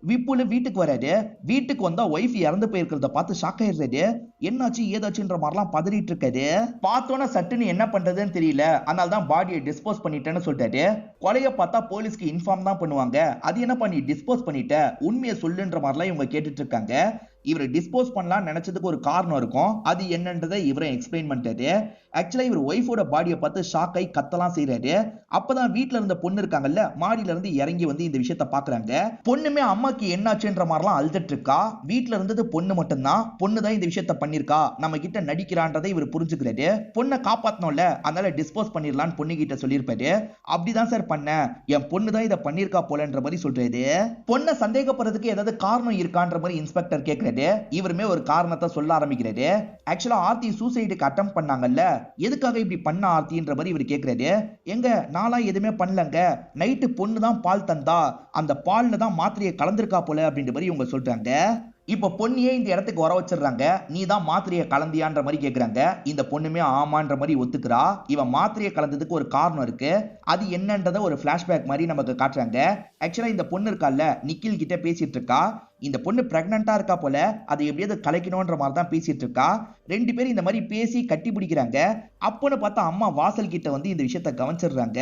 விப்புல வீட்டுக்கு வராரு. வீட்டுக்கு வந்தா ஒய்ஃப் இறந்து போயிருக்கிறத பார்த்து ஷாக் ஆயிடுறாரு. என்னாச்சு ஏதாச்சுன்ற மாதிரிலாம் பதறிட்டு இருக்காரு. பார்த்தோன்னா சட்டுன்னு என்ன பண்றதுன்னு தெரியல, அதனால தான் பாடியை டிஸ்போஸ் பண்ணிட்டேன்னு சொல்லிட்டாரு. கொலையை பார்த்தா போலீஸ்க்கு இன்ஃபார்ம் தான் பண்ணுவாங்க, அது என்ன பண்ணி டிஸ்போஸ் பண்ணிட்ட, உண்மையை சொல்லுன்ற மாதிரிலாம் இவங்க கேட்டுட்டு இருக்காங்க. இவர் டிஸ்போஸ் பண்ணலாம் நினைச்சதுக்கு ஒரு காரணம் இருக்கும், அது என்னன்றதை இவரும் எக்ஸ்பிளைன் பண்ணிட்டாரு. ஆக்சுவலா இவர் ஒய்ஃபோட பாடியை பார்த்து ஷாக் ஆகி கத்தலாம் செய்யறாரு. அப்பதான் வீட்டுல இருந்த பொண்ணு இருக்காங்கல்ல, மாடியில இருந்து இறங்கி வந்து இந்த விஷயத்த பாக்குறாங்க. பொண்ணுமே அம்மாக்கு என்னாச்சுன்ற மாதிரிலாம் அழுதுட்டு இருக்கா. வீட்டுல இருந்தது பொண்ணு மட்டும்தான், பொண்ணு தான் இந்த விஷயத்த பண்ணிருக்கா, நம்ம கிட்ட நடிக்கிறான்றதை இவர் புரிஞ்சுக்கிறாரு. பொண்ணை காப்பாத்தணும்ல, அதனால டிஸ்போஸ் பண்ணிடலான்னு பொண்ணு கிட்ட சொல்லியிருப்பாரு. அப்படிதான் சார் பண்ண, என் பொண்ணு தான் இதை பண்ணிருக்கா போலன்ற மாதிரி சொல்றாரு. பொண்ணை சந்தேகப்படுறதுக்கு ஏதாவது காரணம் இருக்கான்ற மாதிரி இன்ஸ்பெக்டர் கேட்கிறாரு. இவருமே ஒரு காரணத்தை சொல்ல ஆரம்பிக்கிறாரு. ஆக்சுவலா ஆர்த்தி சூசைடுக்கு அட்டெம்ப்ட் பண்ணாங்கல்ல, எதுக்காக இப்படி பண்ண ஆர்த்தின்ற மாதிரி இவர் கேட்கிறாரு. எங்க நாளா எதுவுமே பண்ணலங்க, நைட்டு பொண்ணு தான் பால் தந்தா, அந்த பால்ல தான் மாத்திரையை கலந்திருக்கா போல அப்படின்ற மாதிரி இவங்க சொல்றாங்க. இப்ப பொண்ணியே இந்த இடத்துக்கு வர வச்சிடுறாங்க. நீ தான் மாத்திரையை கலந்தியான்ற மாதிரி கேக்குறாங்க. இந்த பொண்ணுமே ஆமான்ற மாதிரி ஒத்துக்கிறா. இவன் மாத்திரையை கலந்ததுக்கு ஒரு காரணம் இருக்கு, அது என்னன்றத ஒரு பிளாஷ்பேக் மாதிரி நமக்கு காட்டுறாங்க. ஆக்சுவலா இந்த பொண்ணு இருக்கால, நிக்கில் கிட்ட பேசிட்டு இருக்கா. இந்த பொண்ணு பிரெக்னண்டா இருக்கா போல, அதை எப்படியாவது கலைக்கணும்ன்ற மாதிரி தான் பேசிட்டு இருக்கா. ரெண்டு பேரும் இந்த மாதிரி பேசி கட்டி பிடிக்கிறாங்க. அப்போன்னு பார்த்தா அம்மா வாசல் கிட்ட வந்து இந்த விஷயத்த கவனிச்சிடுறாங்க.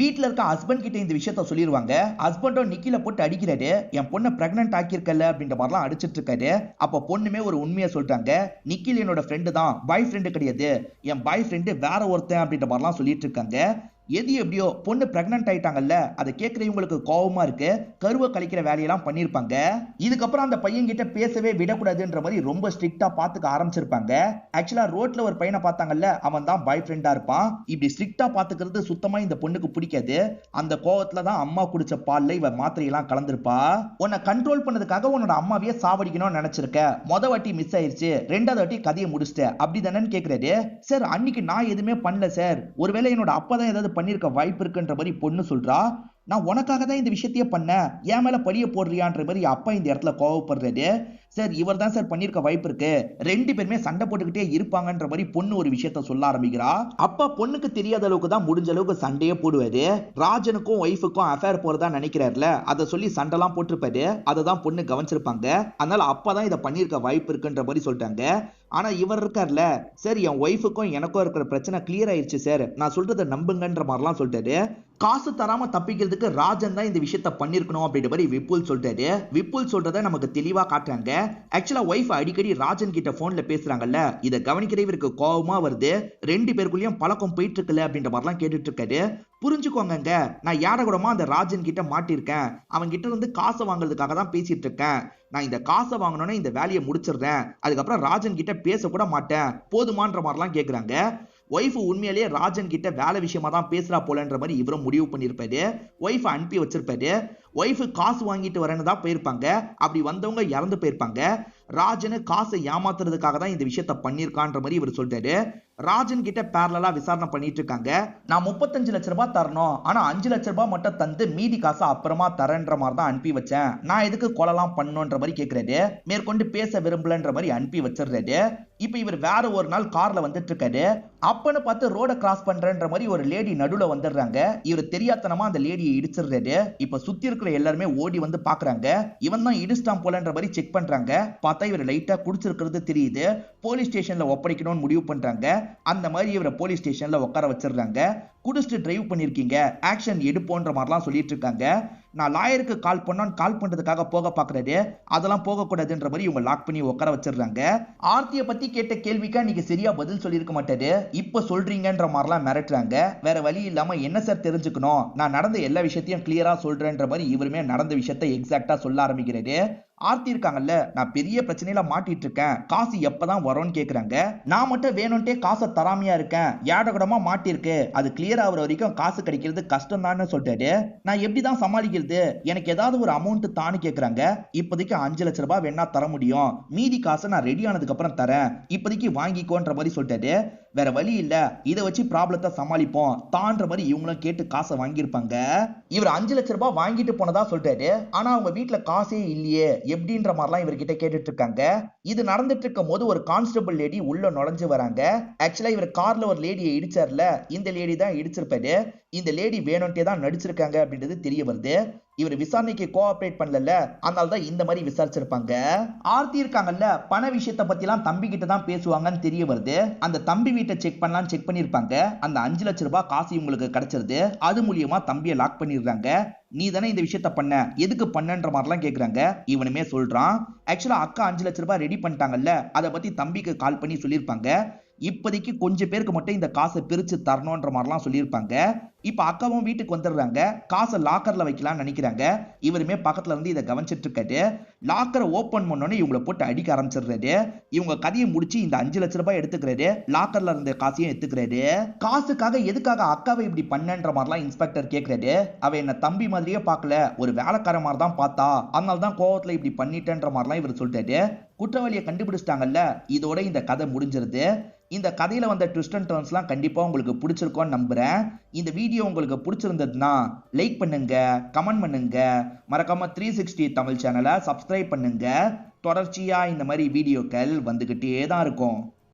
வீட்டுல இருக்க ஹஸ்பண்ட் கிட்ட இந்த விஷயத்த சொல்லிடுவாங்க. ஹஸ்பண்டும் நிக்கில போட்டு அடிக்கிறாரு. என் பொண்ணை பிரெக்னன்ட் ஆக்கியிருக்கல அப்படின்ற மாதிரிலாம் அடிச்சிட்டு இருக்காரு. அப்ப பொண்ணுமே ஒரு உண்மையை சொல்றாங்க. நிக்கில் என்னோட ஃப்ரெண்டு தான், பாய் ஃப்ரெண்டு கிடையாது, என் பாய் ஃப்ரெண்டு வேற ஒருத்தன் அப்படின்ற மாதிரிலாம் சொல்லிட்டு இருக்காங்க. எது எப்படியோ பொண்ணு பிரெக்னன்ட் ஆயிட்டாங்கல்ல, அதை கேட்கறவங்களுக்கு கோபமா இருக்கு, கருவை கழிக்கிற வேலையெல்லாம் பண்ணிருப்பாங்க. இதுக்கப்புறம் அந்த பையன் கிட்ட பேசவே விடக்கூடாதுன்ற மாதிரி ரொம்ப ஸ்ட்ரிக்டா பாத்துக்க ஆரம்பிச்சிருப்பாங்க. ஆக்சுவலா ரோட்ல ஒரு பையனை பார்த்தாங்கல்ல, அவன் தான் பாய் ஃப்ரெண்டா இருப்பான். இப்படி ஸ்ட்ரிக்டா பாத்துக்கிறது சுத்தமா இந்த பொண்ணுக்கு பிடிக்காது. அந்த கோவத்துல தான் அம்மா குடிச்ச பால்ல இவ மாத்திரையெல்லாம் கலந்துருப்பா. உன்னை கண்ட்ரோல் பண்ணதுக்காக உன்னோட அம்மாவையே சாவடிக்கணும்னு நினைச்சிருக்க, மொத வாட்டி மிஸ் ஆயிருச்சு, ரெண்டாவது வாட்டி கதையை முடிச்சிட்ட அப்படி தானேன்னு கேட்கிறாரு. சார் அன்னைக்கு நான் எதுவுமே பண்ணல சார், ஒருவேளை என்னோட அப்பா தான் ஏதாவது பண்ணிருக்க வாய்ப்பு இருக்குன்ற மாதிரி பொண்ணு சொல்றா. நான் உனக்காக தான் இந்த விஷயத்தையே பண்ண, என் மேல பழிய போடுறியான்ற மாதிரி அப்பா இந்த இடத்துல கோவப்படுறாரு. சார் இவர் தான் சார் பண்ணிருக்க வாய்ப்பு இருக்கு, ரெண்டு பேருமே சண்டை போட்டுக்கிட்டே இருப்பாங்கன்ற மாதிரி பொண்ணு ஒரு விஷயத்த சொல்ல ஆரம்பிக்கிறா. அப்ப பொண்ணுக்கு தெரியாத அளவுக்கு தான் முடிஞ்ச அளவுக்கு சண்டையே போடுவாரு. ராஜனுக்கும் ஒய்ஃபுக்கும் அஃபேர் போறதா நினைக்கிறாருல, அதை சொல்லி சண்டைலாம் போட்டிருப்பாரு. அதை தான் பொண்ணு கவனிச்சிருப்பாங்க. அதனால அப்பதான் இதை பண்ணிருக்க வாய்ப்பு இருக்குன்ற மாதிரி சொல்லிட்டாங்க. ஆனா இவர் இருக்கார்ல, சார் என் ஒய்ஃபுக்கும் எனக்கும் இருக்கிற பிரச்சனை கிளியர் ஆயிடுச்சு சார், நான் சொல்றதை நம்புங்கன்ற மாதிரிலாம் சொல்லிட்டாரு. காசு தராம தப்பிக்கிறதுக்கு ராஜன் தான் இந்த விஷயத்த பண்ணிருக்கணும் அப்படின்ற மாதிரி விப்புல் சொல்லிட்டாரு. விப்புல் சொல்றதை நமக்கு தெளிவா காட்டுறாங்க. ஆக்சுவலா ஒய்ஃப் அடிக்கடி ராஜன் கிட்ட போன்ல பேசுறாங்கல்ல, இதை கவனிக்கிற இவருக்கு கோபமா வருது. ரெண்டு பேருக்குள்ளயும் பழக்கம் போயிட்டு இருக்குல்ல அப்படின்ற மாதிரிலாம் கேட்டுட்டு இருக்காரு. புரிஞ்சுக்கோங்க, நான் யார கூடமா அந்த ராஜன் கிட்ட மாட்டிருக்கேன், அவன் கிட்ட இருந்து காசை வாங்குறதுக்காக தான் பேசிட்டு இருக்கேன். நான் இந்த காசை வாங்கணும்னு இந்த வேலையை முடிச்சிடுறேன், அதுக்கப்புறம் ராஜன் கிட்ட பேச கூட மாட்டேன், போதுமான்ற மாதிரிலாம் கேக்குறாங்க. ஒய்ஃப் உண்மையிலேயே ராஜன் கிட்ட வேலை விஷயமா தான் பேசுறா போலன்ற மாதிரி இவரும் முடிவு பண்ணிருப்பாரு. ஒய்ஃப் அனுப்பி வச்சிருப்பாரு. ஒய்ஃப் காசு வாங்கிட்டு வரேன்னு தான் போயிருப்பாங்க. அப்படி வந்தவங்க இறந்து போயிருப்பாங்க. ராஜனு காசை ஏமாத்துறதுக்காக தான் இந்த விஷயத்த பண்ணிருக்கான்ற மாதிரி இவர் சொல்றாரு. ராஜன் கிட்ட பேரலா விசாரணை பண்ணிட்டு இருக்காங்க. நான் 35 லட்சம் ரூபாய் தரணும், ஆனா 5 லட்சம் ரூபாய் மட்டும் தந்து மீதி காசை அப்புறமா தரேன்ற மாதிரி தான் அனுப்பி வச்சேன், நான் எதுக்கு கொலைலாம் பண்ணுன்ற மாதிரி கேட்கிறாரு. மேற்கொண்டு பேச விரும்பலன்ற மாதிரி அனுப்பி வச்சிடுறாரு. இப்ப இவர் வேற ஒரு நாள் கார்ல வந்துட்டு இருக்காரு. அப்பன்னு பார்த்து ரோட கிராஸ் பண்றன்ற மாதிரி ஒரு லேடி நடுவுல வந்துடுறாங்க. இவர் தெரியாதனமா அந்த லேடியை இடிச்சிடுறாரு. இப்ப சுத்தி இருக்கிற எல்லாருமே ஓடி வந்து பாக்குறாங்க. இவன் தான் இடிச்சிட்டான் போலன்ற மாதிரி செக் பண்றாங்க. பார்த்தா இவர் லைட்டா குடிச்சிருக்கிறது தெரியுது. போலீஸ் ஸ்டேஷன்ல ஒப்படைக்கணும்னு முடிவு பண்றாங்க. அந்த மாதிரி இவரை போலீஸ் ஸ்டேஷன்ல உட்கார வச்சிடுறாங்க. குடிச்சிட்டு டிரைவ் பண்ணிருக்கீங்க, ஆக்ஷன் எடுப்போன்ற மாதிரிலாம் சொல்லிட்டு இருக்காங்க. நான் லாயருக்கு கால் பண்றதுக்காக போக பாக்குறாரு. அதெல்லாம் போக கூடாதுன்ற மாதிரி இவங்க லாக் பண்ணி உட்கார வச்சிடுறாங்க. ஆர்த்தியை பத்தி கேட்ட கேள்விக்கா நீங்க சரியா பதில் சொல்லியிருக்க மாட்டாரு, இப்ப சொல்றீங்கன்ற மாதிரிலாம் மிரட்டுறாங்க. வேற வழி இல்லாம என்ன சார் தெரிஞ்சுக்கணும், நான் நடந்த எல்லா விஷயத்தையும் கிளியரா சொல்றேன்ற மாதிரி இவருமே நடந்த விஷயத்தை எக்ஸாக்டா சொல்ல ஆரம்பிக்கிறாரு. ஆர்த்தி இருக்காங்கல்ல, நான் பெரிய பிரச்சனையில மாட்டிட்டு இருக்கேன், காசு எப்பதான் வரும்னு கேக்குறாங்க. நான் மட்டும் வேணும்ட்டே காசை தராமையா இருக்கேன், ஏடகுடமா மாட்டிருக்கு, அது கிளியர் ஆகுற வரைக்கும் காசு கிடைக்கிறது கஷ்டம் தான் சொல்லிட்டாரு. நான் எப்படிதான் சமாளிக்கிறது, எனக்கு ஏதாவது ஒரு அமௌண்ட் தானு கேக்குறாங்க. இப்போதைக்கு 5 லட்சம் ரூபாய் வேணா தர முடியும், மீதி காசை நான் ரெடி ஆனதுக்கு அப்புறம் தரேன், இப்போதைக்கு வாங்கிக்கோன்ற மாதிரி சொல்லிட்டாரு. வேற வழி இல்ல, இதை வச்சு ப்ராப்ளத்தை சமாளிப்போம் தான்ற மாதிரி இவங்களும் கேட்டு காசை வாங்கியிருப்பாங்க. இவர் 5 லட்சம் ரூபாய் வாங்கிட்டு போனதா சொல்லிட்டாரு. ஆனா அவங்க வீட்டுல காசே இல்லையே எப்படின்ற மாதிரிலாம் இவர்கிட்ட கேட்டுட்டு இருக்காங்க. இது நடந்துட்டு இருக்கும் போது ஒரு கான்ஸ்டபிள் லேடி உள்ள நுழைஞ்சு வராங்க. ஆக்சுவலா இவர் கார்ல ஒரு லேடியை இடிச்சார்ல, இந்த லேடி தான் இடிச்சிருப்பாரு. இந்த லேடி வேணும்ட்டே தான் நடிச்சிருக்காங்க அப்படின்றது தெரிய வருது. இவர் விசாரணைக்கு கோஆபரேட் பண்ணல, அதனால தான் இந்த மாதிரி விசாரிச்சிருப்பாங்க. ஆர்த்தி இருக்காங்கல்ல, பண விஷயத்தை பத்தி எல்லாம் தம்பி கிட்ட தான் பேசுவாங்கன்னு தெரிய வருது. அந்த தம்பி வீட்டை செக் பண்ணலாம் செக் பண்ணிருப்பாங்க. அந்த 5 லட்சம் ரூபாய் காசு இவங்களுக்கு கிடைச்சிருது. அது மூலியமா தம்பியை லாக் பண்ணிடுறாங்க. நீ தானே இந்த விஷயத்த பண்ண, எதுக்கு பண்ணன்ற மாதிரிலாம் கேக்குறாங்க. இவனுமே சொல்றான், ஆக்சுவலா அக்கா 5 லட்சம் ரூபாய் ரெடி பண்ணிட்டாங்கல்ல, அதை பத்தி தம்பிக்கு கால் பண்ணி சொல்லியிருப்பாங்க. இப்போதைக்கு கொஞ்சம் பேருக்கு மட்டும் இந்த காசை பிரிச்சு தரணும்ன்ற மாதிரிலாம் சொல்லியிருப்பாங்க. இப்ப அக்காவும் வீட்டுக்கு வந்துடுறாங்க. காசை லாக்கர்ல வைக்கலாம்னு நினைக்கிறாங்க. இவருமே பக்கத்துல இருந்து இதை கவனிச்சிட்டு இருக்காரு. லாக்கரை ஓபன் பண்ணோன்னு இவங்களை போட்டு அடிக்க ஆரம்பிச்சிடுறாரு. இவங்க கதையை முடிச்சு இந்த 5 லட்சம் ரூபாய் எடுத்துக்கிறாரு. லாக்கர்ல இருந்த காசையும் எடுத்துக்கிறாரு. காசுக்காக எதுக்காக அக்காவை இப்படி பண்ணன்ற மாதிரிலாம் இன்ஸ்பெக்டர் கேட்கிறாரு. அவ என்ன தம்பி மாதிரியே பார்க்கல, ஒரு வேலைக்கார மாதிரி தான் பார்த்தா, அதனால தான் கோவத்துல இப்படி பண்ணிட்டேன்ற மாதிரிலாம் இவர் சொல்லிட்டாரு. குற்றவாளியை கண்டுபிடிச்சிட்டாங்கல்ல, இதோட இந்த கதை முடிஞ்சிருது. இந்த கதையில வந்த ட்விஸ்ட் அண்ட் டர்ன்ஸ்லாம் கண்டிப்பா உங்களுக்கு பிடிச்சிருக்கும்னு நம்புறேன். இந்த வீடியோ உங்களுக்கு பிடிச்சிருந்ததுன்னா லைக் பண்ணுங்க, கமெண்ட் பண்ணுங்க, மறக்காம 360 தமிழ் சேனலை சப்ஸ்கிரைப் பண்ணுங்க. தொடர்ச்சியா இந்த மாதிரி வீடியோக்கள் வந்துகிட்டே தான் இருக்கும்.